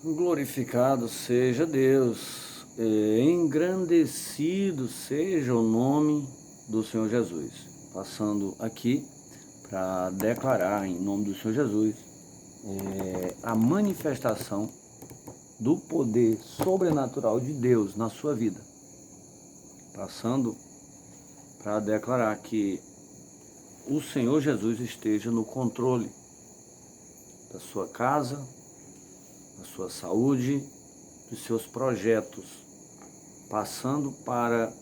Glorificado seja Deus, engrandecido seja o nome do Senhor Jesus. Passando aqui para declarar em nome do Senhor Jesus a manifestação do poder sobrenatural de Deus na sua vida. Passando para declarar que o Senhor Jesus esteja no controle da sua casa, da sua saúde, dos seus projetos, passando para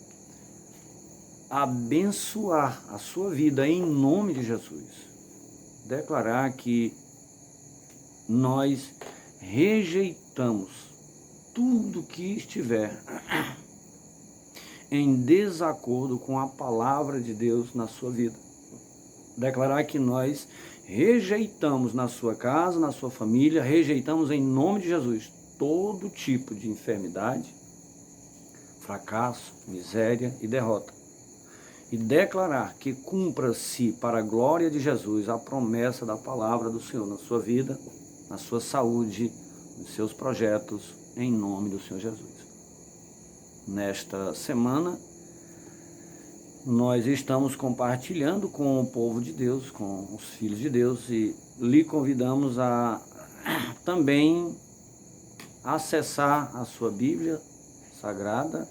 abençoar a sua vida em nome de Jesus. Declarar que nós rejeitamos tudo que estiver em desacordo com a palavra de Deus na sua vida. Declarar que nós rejeitamos na sua casa, na sua família, rejeitamos em nome de Jesus todo tipo de enfermidade, fracasso, miséria e derrota. E declarar que cumpra-se para a glória de Jesus a promessa da palavra do Senhor na sua vida, na sua saúde, nos seus projetos, em nome do Senhor Jesus. Nesta semana, nós estamos compartilhando com o povo de Deus, com os filhos de Deus, e lhe convidamos a também acessar a sua Bíblia Sagrada,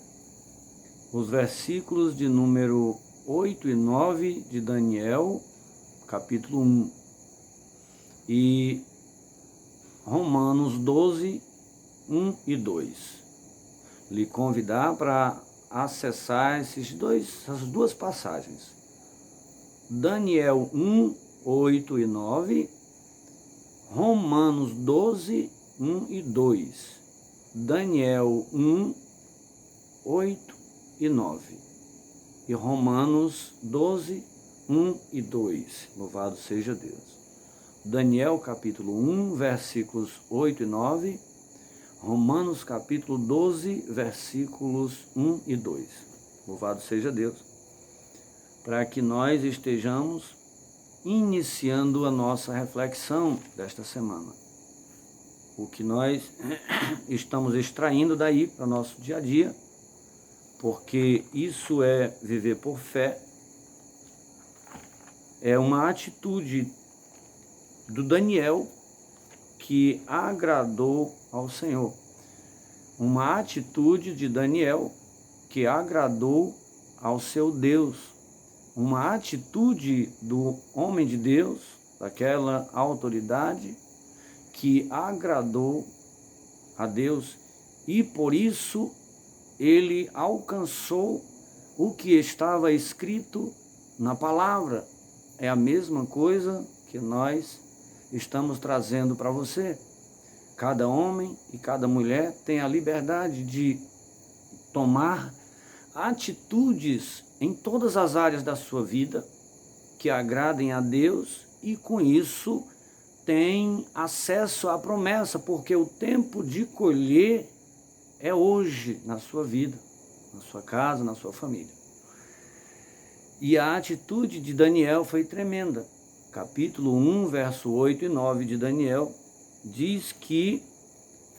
os versículos de número 8 e 9 de Daniel, capítulo 1, e Romanos 12, 1 e 2. Lhe convidar para acessar essas duas passagens. Daniel 1, 8 e 9, Romanos 12, 1 e 2. Daniel 1, 8 e 9. E Romanos 12, 1 e 2. Louvado seja Deus. Daniel capítulo 1, versículos 8 e 9. Romanos capítulo 12, versículos 1 e 2. Louvado seja Deus. Para que nós estejamos iniciando a nossa reflexão desta semana. O que nós estamos extraindo daí para o nosso dia a dia, porque isso é viver por fé, é uma atitude do Daniel que agradou ao Senhor. Uma atitude de Daniel que agradou ao seu Deus. Uma atitude do homem de Deus, daquela autoridade, que agradou a Deus e por isso ele alcançou o que estava escrito na palavra. É a mesma coisa que nós estamos trazendo para você. Cada homem e cada mulher tem a liberdade de tomar atitudes em todas as áreas da sua vida que agradem a Deus e com isso tem acesso à promessa, porque o tempo de colher é hoje na sua vida, na sua casa, na sua família. E a atitude de Daniel foi tremenda. Capítulo 1, verso 8 e 9 de Daniel, diz que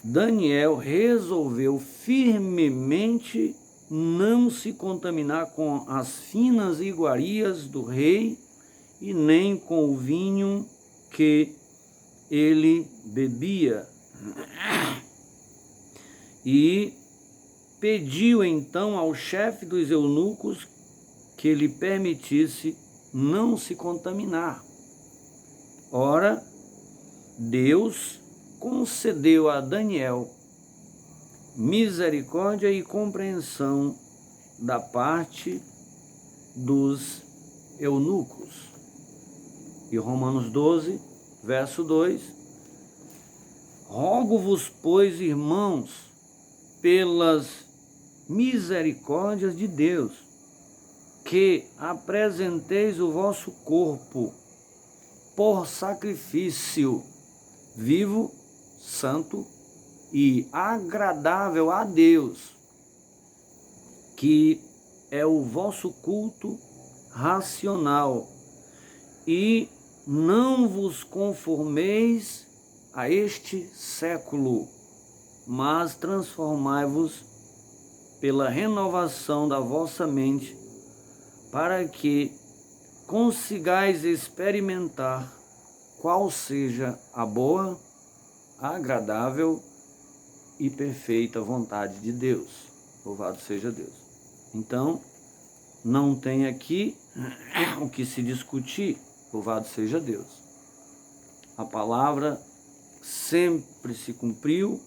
Daniel resolveu firmemente não se contaminar com as finas iguarias do rei e nem com o vinho que ele bebia. E pediu então ao chefe dos eunucos que lhe permitisse não se contaminar. Ora, Deus concedeu a Daniel misericórdia e compreensão da parte dos eunucos. E Romanos 12, verso 2, rogo-vos, pois, irmãos, pelas misericórdias de Deus, que apresenteis o vosso corpo por sacrifício vivo, santo e agradável a Deus, que é o vosso culto racional, e não vos conformeis a este século, mas transformai-vos pela renovação da vossa mente, para que consigais experimentar qual seja a boa, agradável e perfeita vontade de Deus. Louvado seja Deus. Então, não tem aqui o que se discutir. Louvado seja Deus. A palavra sempre se cumpriu,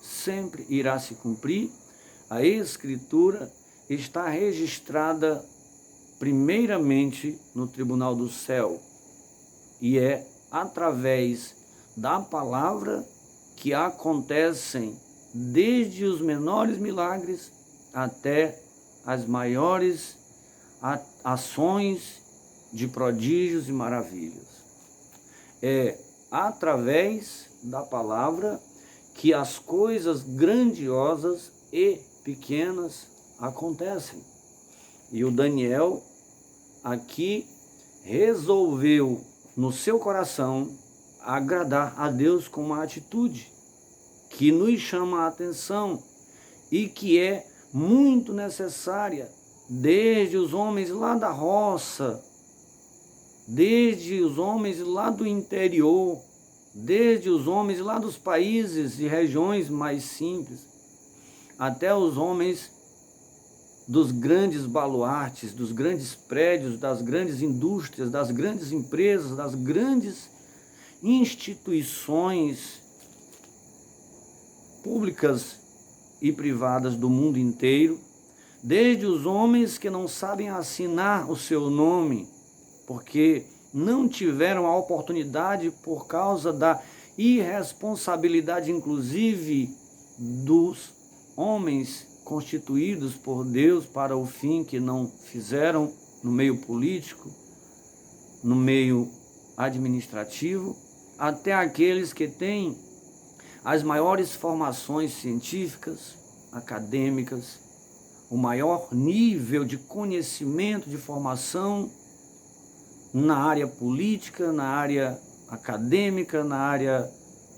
sempre irá se cumprir. A Escritura está registrada primeiramente no tribunal do céu, e é através da palavra que acontecem desde os menores milagres até as maiores ações de prodígios e maravilhas. É através da palavra que as coisas grandiosas e pequenas acontecem. E o Daniel aqui resolveu no seu coração agradar a Deus com uma atitude que nos chama a atenção e que é muito necessária, desde os homens lá da roça, desde os homens lá do interior, desde os homens lá dos países e regiões mais simples, até os homens dos grandes baluartes, dos grandes prédios, das grandes indústrias, das grandes empresas, das grandes instituições públicas e privadas do mundo inteiro, desde os homens que não sabem assinar o seu nome, porque não tiveram a oportunidade por causa da irresponsabilidade, inclusive, dos homens constituídos por Deus para o fim que não fizeram no meio político, no meio administrativo, até aqueles que têm as maiores formações científicas, acadêmicas, o maior nível de conhecimento, de formação na área política, na área acadêmica, na área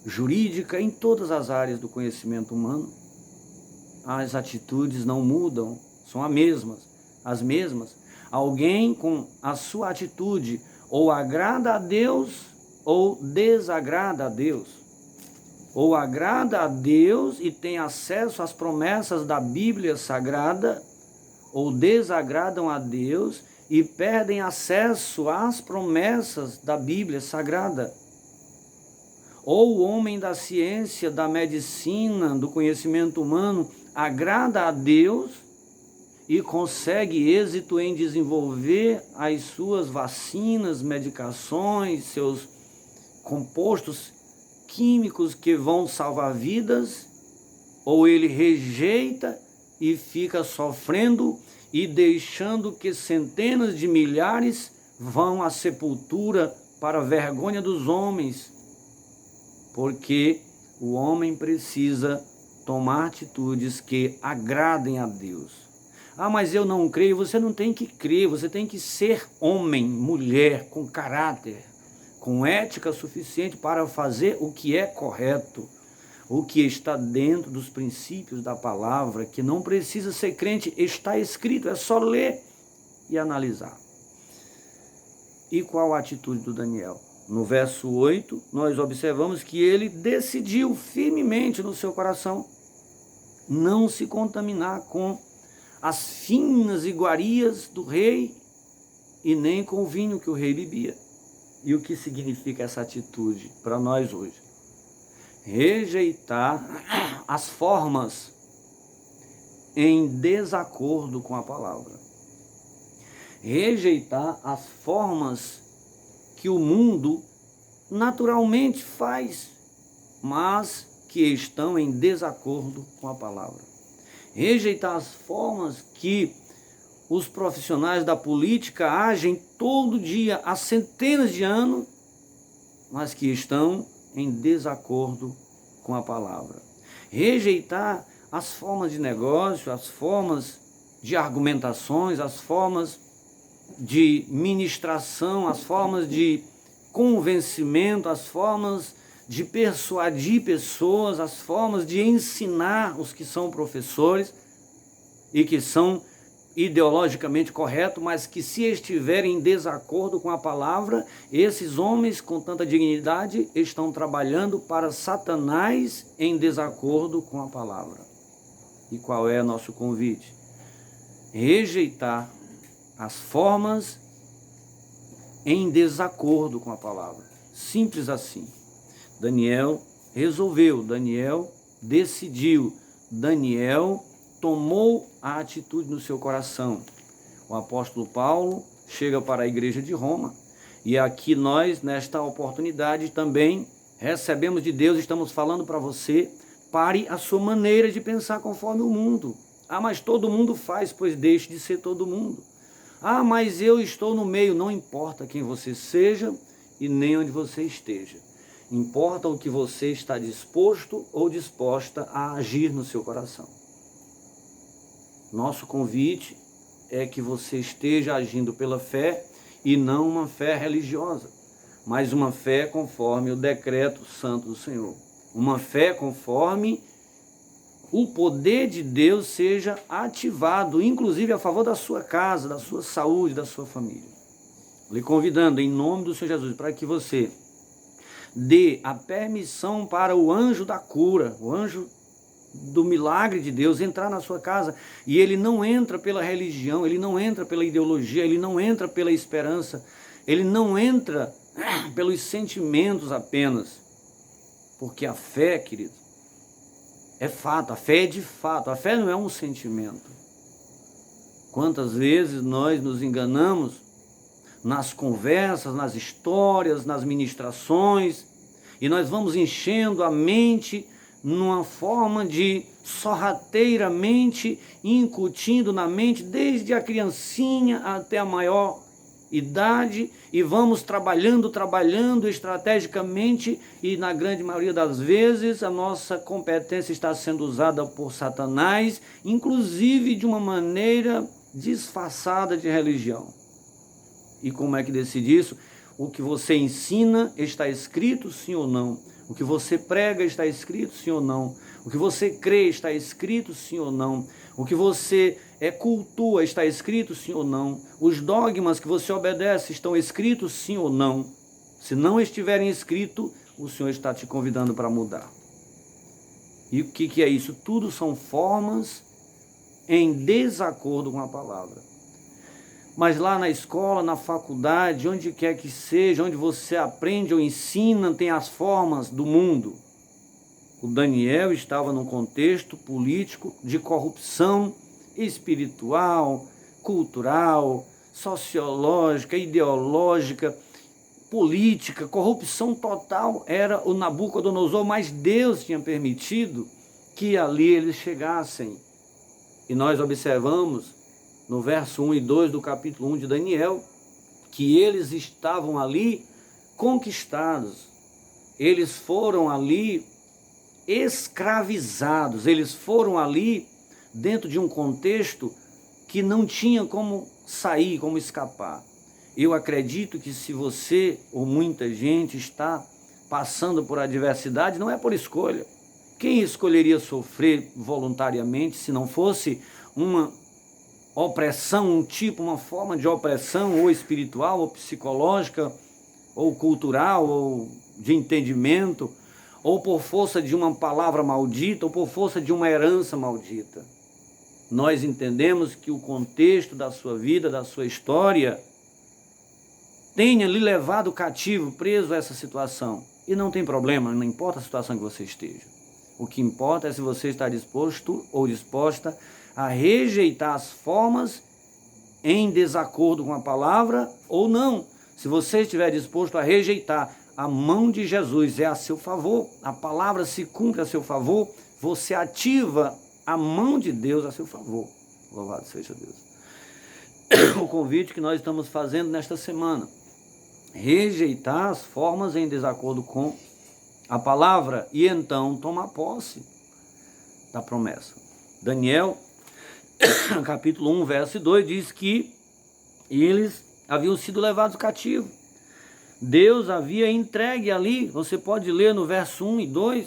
jurídica, em todas as áreas do conhecimento humano. As atitudes não mudam, são as mesmas. Alguém com a sua atitude ou agrada a Deus ou desagrada a Deus. Ou agrada a Deus e tem acesso às promessas da Bíblia Sagrada, ou desagradam a Deus e perdem acesso às promessas da Bíblia Sagrada. Ou o homem da ciência, da medicina, do conhecimento humano, agrada a Deus e consegue êxito em desenvolver as suas vacinas, medicações, seus compostos químicos que vão salvar vidas, ou ele rejeita e fica sofrendo e deixando que centenas de milhares vão à sepultura para a vergonha dos homens, porque o homem precisa tomar atitudes que agradem a Deus. Ah, mas eu não creio. Você não tem que crer, você tem que ser homem, mulher, com caráter, com ética suficiente para fazer o que é correto, o que está dentro dos princípios da palavra, que não precisa ser crente, está escrito, é só ler e analisar. E qual a atitude do Daniel? No verso 8, nós observamos que ele decidiu firmemente no seu coração não se contaminar com as finas iguarias do rei e nem com o vinho que o rei bebia. E o que significa essa atitude para nós hoje? Rejeitar as formas em desacordo com a palavra. Rejeitar as formas que o mundo naturalmente faz, mas que estão em desacordo com a palavra. Rejeitar as formas que os profissionais da política agem todo dia, há centenas de anos, mas que estão em desacordo com a palavra. Rejeitar as formas de negócio, as formas de argumentações, as formas de ministração, as formas de convencimento, as formas de persuadir pessoas, as formas de ensinar os que são professores e que são ideologicamente corretos, mas que se estiverem em desacordo com a palavra, esses homens com tanta dignidade estão trabalhando para Satanás em desacordo com a palavra. E qual é o nosso convite? Rejeitar as formas em desacordo com a palavra. Simples assim. Daniel resolveu, Daniel decidiu, Daniel tomou a atitude no seu coração. O apóstolo Paulo chega para a igreja de Roma e aqui nós, nesta oportunidade, também recebemos de Deus, estamos falando para você, pare a sua maneira de pensar conforme o mundo. Ah, mas todo mundo faz, pois deixe de ser todo mundo. Ah, mas eu estou no meio, não importa quem você seja e nem onde você esteja. Importa o que você está disposto ou disposta a agir no seu coração. Nosso convite é que você esteja agindo pela fé e não uma fé religiosa, mas uma fé conforme o decreto santo do Senhor. Uma fé conforme o poder de Deus seja ativado, inclusive a favor da sua casa, da sua saúde, da sua família. Lhe convidando em nome do Senhor Jesus para que você dê a permissão para o anjo da cura, o anjo do milagre de Deus entrar na sua casa, e ele não entra pela religião, ele não entra pela ideologia, ele não entra pela esperança, ele não entra pelos sentimentos apenas, porque a fé, querido, é fato, a fé é de fato, a fé não é um sentimento. Quantas vezes nós nos enganamos nas conversas, nas histórias, nas ministrações, e nós vamos enchendo a mente numa forma de sorrateiramente incutindo na mente, desde a criancinha até a maior idade, e vamos trabalhando estrategicamente, e na grande maioria das vezes a nossa competência está sendo usada por Satanás, inclusive de uma maneira disfarçada de religião. E como é que decide isso? O que você ensina está escrito, sim ou não? O que você prega está escrito, sim ou não? O que você crê está escrito, sim ou não? O que você cultua está escrito, sim ou não? Os dogmas que você obedece estão escritos, sim ou não? Se não estiverem escritos, o Senhor está te convidando para mudar. E o que é isso? Tudo são formas em desacordo com a palavra. Mas lá na escola, na faculdade, onde quer que seja, onde você aprende ou ensina, tem as formas do mundo. O Daniel estava num contexto político de corrupção espiritual, cultural, sociológica, ideológica, política, corrupção total. Era o Nabucodonosor, mas Deus tinha permitido que ali eles chegassem. E nós observamos no verso 1 e 2 do capítulo 1 de Daniel, que eles estavam ali conquistados, eles foram ali escravizados, eles foram ali dentro de um contexto que não tinha como sair, como escapar. Eu acredito que se você ou muita gente está passando por adversidade, não é por escolha. Quem escolheria sofrer voluntariamente se não fosse uma opressão, uma forma de opressão, ou espiritual, ou psicológica, ou cultural, ou de entendimento, ou por força de uma palavra maldita, ou por força de uma herança maldita. Nós entendemos que o contexto da sua vida, da sua história, tenha lhe levado cativo, preso a essa situação. E não tem problema, não importa a situação que você esteja. O que importa é se você está disposto ou disposta a rejeitar as formas em desacordo com a palavra ou não. Se você estiver disposto a rejeitar, a mão de Jesus é a seu favor, a palavra se cumpre a seu favor, você ativa a mão de Deus a seu favor. Louvado seja Deus. O convite que nós estamos fazendo nesta semana: rejeitar as formas em desacordo com a palavra e então tomar posse da promessa. Daniel, capítulo 1, verso 2, diz que eles haviam sido levados cativos. Deus havia entregue ali, você pode ler no verso 1 e 2,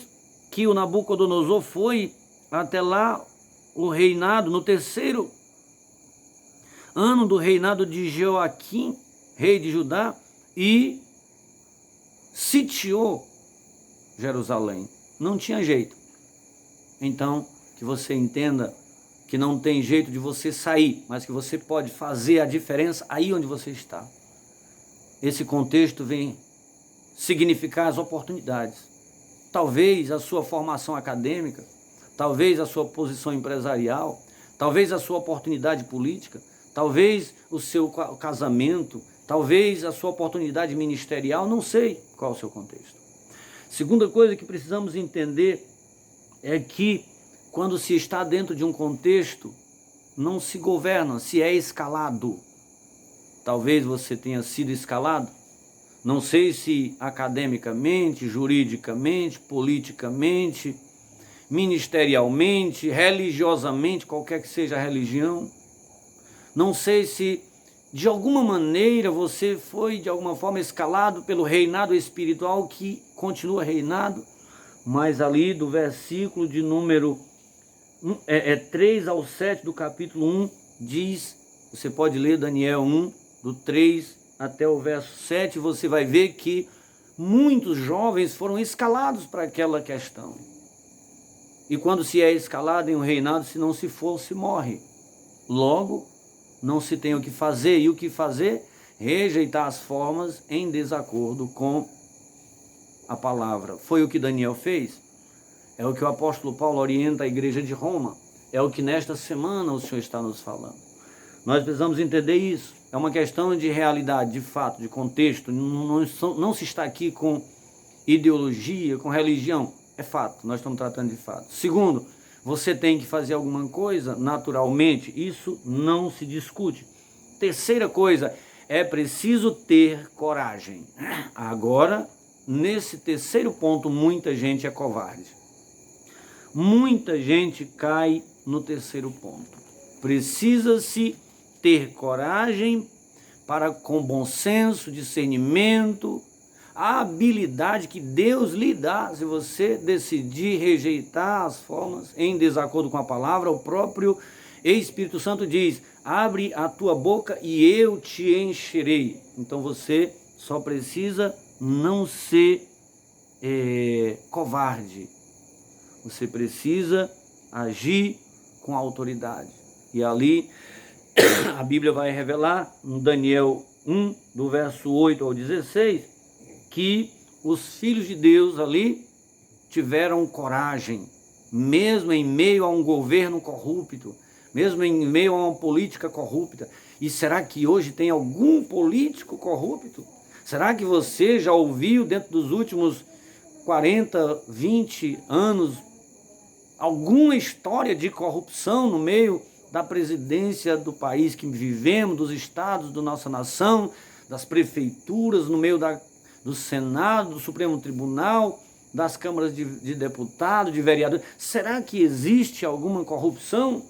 que o Nabucodonosor foi até lá o reinado, no terceiro ano do reinado de Joaquim, rei de Judá, e sitiou Jerusalém. Não tinha jeito. Então, que você entenda que não tem jeito de você sair, mas que você pode fazer a diferença aí onde você está. Esse contexto vem significar as oportunidades. Talvez a sua formação acadêmica, talvez a sua posição empresarial, talvez a sua oportunidade política, talvez o seu casamento, talvez a sua oportunidade ministerial, não sei qual é o seu contexto. Segunda coisa que precisamos entender é que quando se está dentro de um contexto, não se governa, se é escalado. Talvez você tenha sido escalado, não sei se academicamente, juridicamente, politicamente, ministerialmente, religiosamente, qualquer que seja a religião. Não sei se de alguma maneira você foi de alguma forma escalado pelo reinado espiritual que continua reinado, mas ali do versículo de número 3 ao 7 do capítulo 1 diz, você pode ler Daniel 1, do 3 até o verso 7, você vai ver que muitos jovens foram escalados para aquela questão. E quando se é escalado em um reinado, se não se for, se morre. Logo, não se tem o que fazer. E o que fazer? Rejeitar as formas em desacordo com a palavra. Foi o que Daniel fez. É o que o apóstolo Paulo orienta a igreja de Roma. É o que nesta semana o Senhor está nos falando. Nós precisamos entender isso. É uma questão de realidade, de fato, de contexto. Não se está aqui com ideologia, com religião. É fato, nós estamos tratando de fato. Segundo, você tem que fazer alguma coisa naturalmente. Isso não se discute. Terceira coisa, é preciso ter coragem. Agora, nesse terceiro ponto, muita gente é covarde. Muita gente cai no terceiro ponto. Precisa-se ter coragem para, com bom senso, discernimento, a habilidade que Deus lhe dá. Se você decidir rejeitar as formas em desacordo com a palavra, o próprio Espírito Santo diz, abre a tua boca e eu te encherei. Então você só precisa não ser covarde. Você precisa agir com autoridade. E ali a Bíblia vai revelar, no Daniel 1, do verso 8 ao 16, que os filhos de Deus ali tiveram coragem, mesmo em meio a um governo corrupto, mesmo em meio a uma política corrupta. E será que hoje tem algum político corrupto? Será que você já ouviu dentro dos últimos 40, 20 anos alguma história de corrupção no meio da presidência do país que vivemos, dos estados da nossa nação, das prefeituras, no meio do Senado, do Supremo Tribunal, das câmaras de deputados, de vereadores? Será que existe alguma corrupção?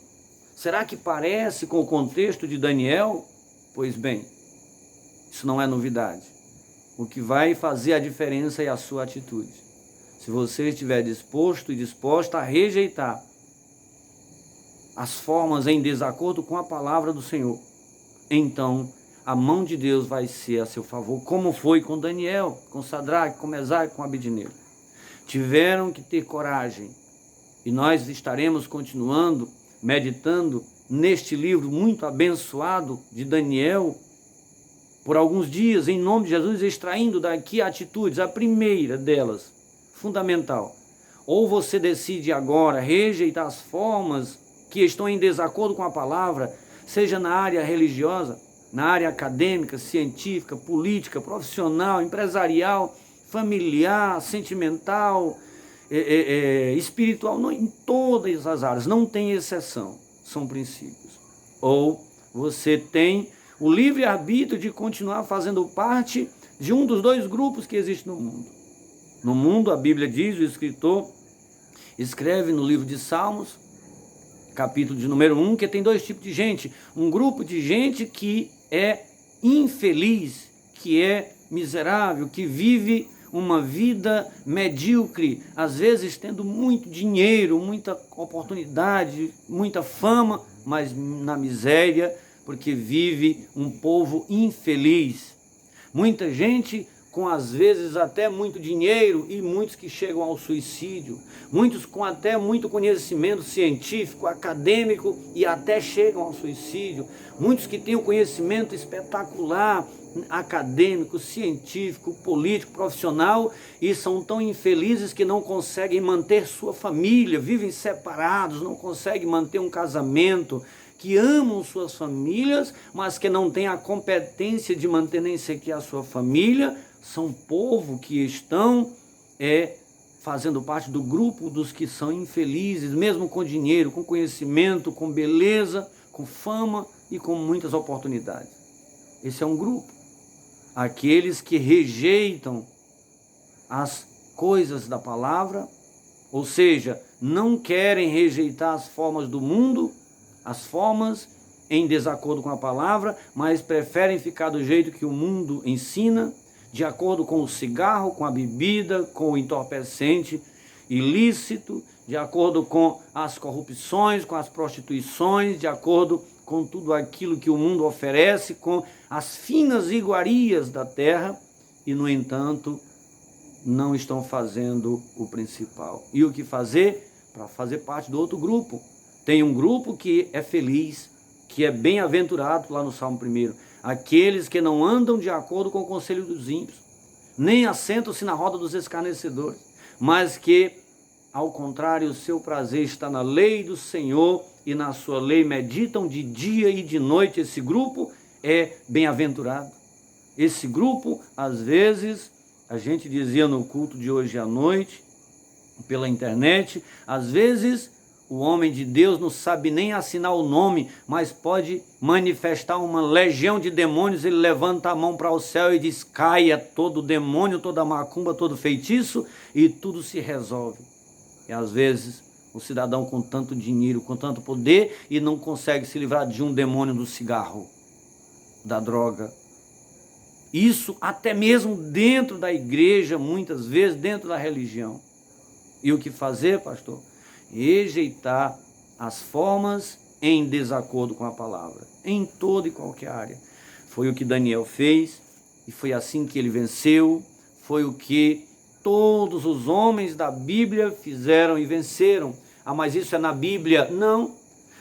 Será que parece com o contexto de Daniel? Pois bem, isso não é novidade. O que vai fazer a diferença é a sua atitude. Se você estiver disposto e disposta a rejeitar as formas em desacordo com a palavra do Senhor, então a mão de Deus vai ser a seu favor, como foi com Daniel, com Sadraque, com Mesaque, com Abednego. Tiveram que ter coragem. E nós estaremos continuando, meditando neste livro muito abençoado de Daniel, por alguns dias, em nome de Jesus, extraindo daqui atitudes. A primeira delas, fundamental, ou você decide agora rejeitar as formas que estão em desacordo com a palavra, seja na área religiosa, na área acadêmica, científica, política, profissional, empresarial, familiar, sentimental, espiritual, não, em todas as áreas, não tem exceção, são princípios. Ou você tem o livre-arbítrio de continuar fazendo parte de um dos dois grupos que existem no mundo. No mundo, a Bíblia diz, o escritor escreve no livro de Salmos, capítulo de número 1, que tem dois tipos de gente. Um grupo de gente que é infeliz, que é miserável, que vive uma vida medíocre, às vezes tendo muito dinheiro, muita oportunidade, muita fama, mas na miséria, porque vive um povo infeliz. Muita gente com às vezes até muito dinheiro e muitos que chegam ao suicídio, muitos com até muito conhecimento científico, acadêmico e até chegam ao suicídio, muitos que têm um conhecimento espetacular, acadêmico, científico, político, profissional e são tão infelizes que não conseguem manter sua família, vivem separados, não conseguem manter um casamento, que amam suas famílias, mas que não têm a competência de manter nem sequer a sua família, são povo que estão fazendo parte do grupo dos que são infelizes, mesmo com dinheiro, com conhecimento, com beleza, com fama e com muitas oportunidades. Esse é um grupo. Aqueles que rejeitam as coisas da palavra, ou seja, não querem rejeitar as formas do mundo, as formas em desacordo com a palavra, mas preferem ficar do jeito que o mundo ensina, de acordo com o cigarro, com a bebida, com o entorpecente ilícito, de acordo com as corrupções, com as prostituições, de acordo com tudo aquilo que o mundo oferece, com as finas iguarias da terra, e no entanto não estão fazendo o principal. E o que fazer? Para fazer parte do outro grupo. Tem um grupo que é feliz, que é bem-aventurado, lá no Salmo 1, aqueles que não andam de acordo com o conselho dos ímpios, nem assentam-se na roda dos escarnecedores, mas que, ao contrário, o seu prazer está na lei do Senhor e na sua lei meditam de dia e de noite. Esse grupo é bem-aventurado. Esse grupo, às vezes, a gente dizia no culto de hoje à noite, pela internet, às vezes o homem de Deus não sabe nem assinar o nome, mas pode manifestar uma legião de demônios. Ele levanta a mão para o céu e diz: caia todo demônio, toda macumba, todo feitiço, e tudo se resolve. E às vezes o cidadão com tanto dinheiro, com tanto poder, e não consegue se livrar de um demônio do cigarro, da droga. Isso até mesmo dentro da igreja, muitas vezes dentro da religião. E o que fazer, pastor? Rejeitar as formas em desacordo com a palavra, em toda e qualquer área. Foi o que Daniel fez, e foi assim que ele venceu, foi o que todos os homens da Bíblia fizeram e venceram. Ah, mas isso é na Bíblia? Não.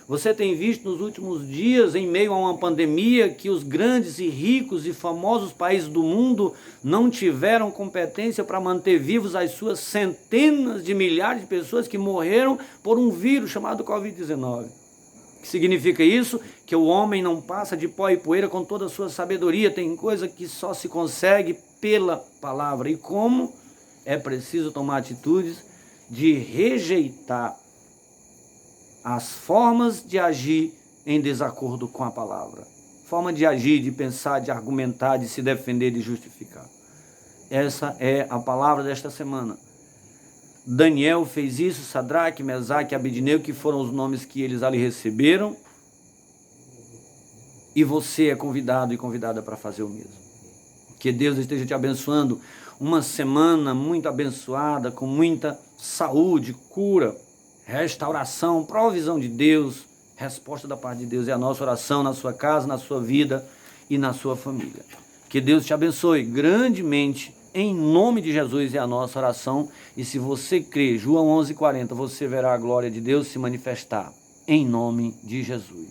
Você tem visto nos últimos dias, em meio a uma pandemia, que os grandes e ricos e famosos países do mundo não tiveram competência para manter vivos as suas centenas de milhares de pessoas que morreram por um vírus chamado Covid-19. O que significa isso? Que o homem não passa de pó e poeira com toda a sua sabedoria. Tem coisa que só se consegue pela palavra. E como? É preciso tomar atitudes de rejeitar as formas de agir em desacordo com a palavra. Forma de agir, de pensar, de argumentar, de se defender, de justificar. Essa é a palavra desta semana. Daniel fez isso, Sadraque, Mesaque e Abednego, que foram os nomes que eles ali receberam. E você é convidado e convidada para fazer o mesmo. Que Deus esteja te abençoando. Uma semana muito abençoada, com muita saúde, cura, restauração, provisão de Deus, resposta da parte de Deus. É a nossa oração na sua casa, na sua vida e na sua família. Que Deus te abençoe grandemente, em nome de Jesus é a nossa oração. E se você crê, João 11:40, você verá a glória de Deus se manifestar, em nome de Jesus.